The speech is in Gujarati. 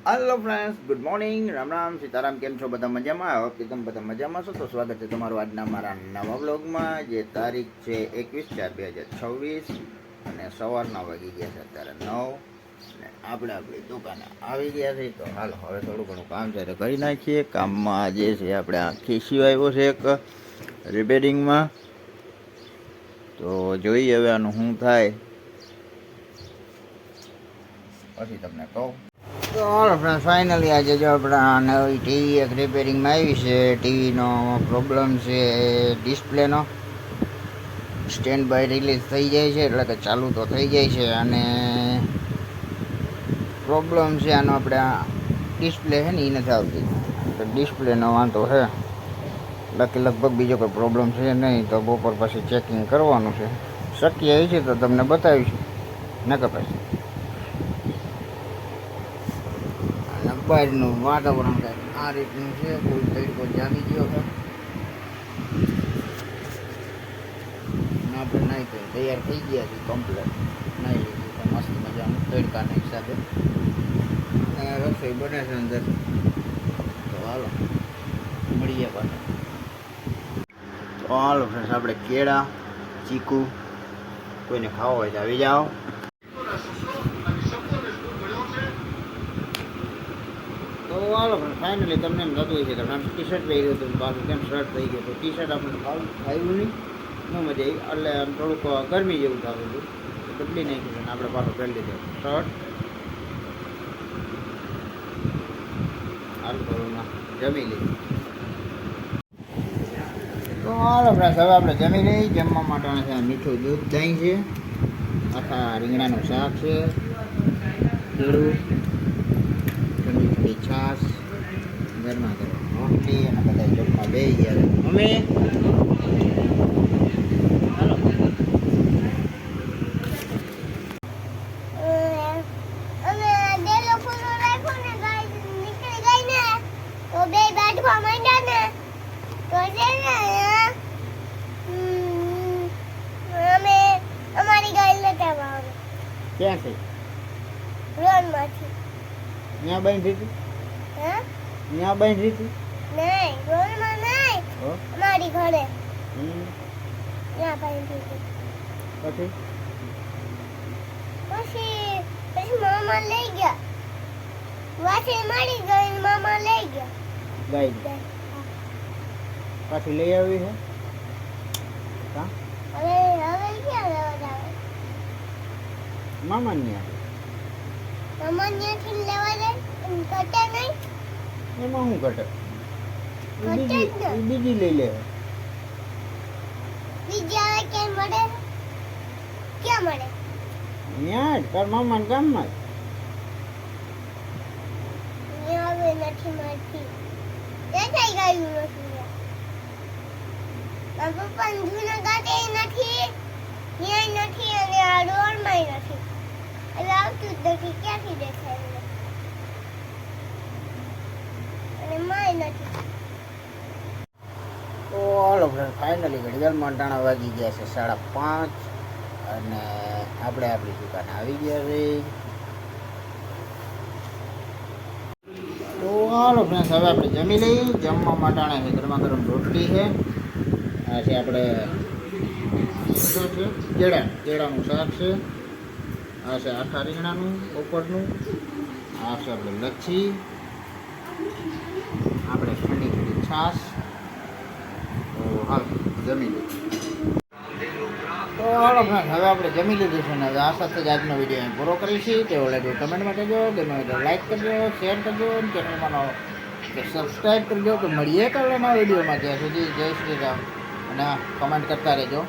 Hello friends, good morning, Ram Ram, Sitaram. કેમ છો? બધા મજામાં? હવે કે તમે બધા મજામાં છો તો સ્વાગત છે તમારું આજના મારા નવા વ્લોગમાં. જે તારીખ છે 21/4/2026 અને સવારના વાગી ગયા છે અત્યારે 9 અને આપણે આપણી દુકાને આવી ગયા છીએ. તો હાલો હવે થોડું ઘણું કામ છે તો કરી નાખીએ. કામમાં જે છે આપણે આ ખીસ્યો આવ્યો છે એક રિપેરિંગમાં, તો જોઈએ હવે આનું શું થાય પછી તમને કહું. તો હાલો ફ્રેન્ડ, ફાઇનલી આજે જો આપણા નવી ટીવી એક રિપેરિંગમાં આવી છે. ટીવીનો પ્રોબ્લેમ છે ડિસ્પ્લેનો. સ્ટેન્ડ બાય રિલીઝ થઈ જાય છે એટલે કે ચાલુ તો થઈ જાય છે અને પ્રોબ્લેમ છે આનો આપણે આ ડિસ્પ્લે છે ને એ નથી આવતી. તો ડિસ્પ્લેનો વાંધો છે, બાકી લગભગ બીજો કોઈ પ્રોબ્લેમ છે નહીં. તો બપોર પછી ચેકિંગ કરવાનું છે. શક્ય એ છે તો તમને બતાવીશું, નકર પછી બહારનું વાતાવરણ કંઈક આ રીતનું છે. ફૂલ તડકો જામી ગયો છે. આપણે નાહી તો તૈયાર થઈ ગયા છીએ કમ્પ્લેટ. નાહી લીધું તો મસ્ત મજાનું તડકાના હિસાબે અને રસોઈ બને છે અંદર. તો હાલો મળીએ પાછા. તો હાલો ફ્રેન્ડ્સ, આપણે કેળા, ચીકુ કોઈને ખાવો હોય તો આવી જાઓ. તો હાલો પણ ફાઇનલી તમને એમ થતું હોય છે કે આમ ટી શર્ટ પહેર્યું હતું પાછું કેમ શર્ટ થઈ ગયું. તો ટી શર્ટ આપણને આવ્યું નહીં, ન મજા આવી. એટલે આમ થોડુંક ગરમી જેવું થતું હતું, બદલી નાખ્યું છે અને આપણે પાછું પહેરી લીધું શર્ટ. હાલ થોડુંમાં જમી લીધું. તો હાલો ફ્રેન્ડ્સ, હવે આપણે જમી લઈ. જમવા માટે છે મીઠું દૂધ દહીં છે, આખા રીંગણાનું શાક છે, કેળું, ઠંડી ઠંડી છાશ, ગરમા ગરમ રોટલી અને બધા જમવા બે ગયા. અમે હાલો ક્યાં છે? ત્યાં બાંધી હતી? ત્યાં બાંધી હતી? અમારી ઘરે ત્યાં બાંધી હતી. પછી પછી પછી મામા લઈ ગયા. વાસી મારી ગઈ, મામા લઈ ગયા. ગાય પાછી લઈ આવી છે. હા, હવે હવે ક્યાં લેવા જાવ? મામા ની આવે. મામા ત્યાંથી લેવા જાય. ઘટે નહીં. એમાં શું ઘટે? ઘટે જ ને. બીજી લઈ લે. બીજી હવે ક્યાં મળે? ક્યાં મળે? ત્યાં જ તાર મામા ના ગામમાં જ. ત્યાં હવે નથી મળતી. દેખાઈ ગયું નથી. મારા પપ્પા જૂના ગાતે નથી, ત્યાં નથી અને આ રોડમાં નથી. હવે આવતું જ નથી. ક્યાંથી દેખાય? અને માય નથી. તો હાલો ફ્રેન્ડ, ફાઇનલી ઘડિયાળમાં ટાણા વાગી ગયા છે 5:30 અને આપણે આપણી દુકાને આવી ગયા છે. તો હાલો ફ્રેન્ડ્સ, હવે આપણે જમી લઈએ. જમવા માટાણા છે ગરમા ગરમ રોટલી છે, આ છે આપણે કેળાનું શાક છે, આ છે આખા રીંગણાનું ઉપરનું, આ છે આપણે લચ્છી, આપણે ઠંડી ઠંડી છાશ. તો હાલ જમી લીધું. તો હાલો ફ્રેન્ડ, હવે આપણે જમી લીધું છે ને હવે આ સાથે જ આજનો વિડીયો પૂરો કરીશું. તે ઓલરેડી કમેન્ટમાં કહેજો, ગમે તો લાઈક કરજો, શેર કરજો, ચેનલમાં સબસ્ક્રાઈબ કરજો. તો મળીએ કાલે નવા વિડીયોમાં. ત્યાં સુધી જય શ્રી રામ અને કમેન્ટ કરતા રહેજો.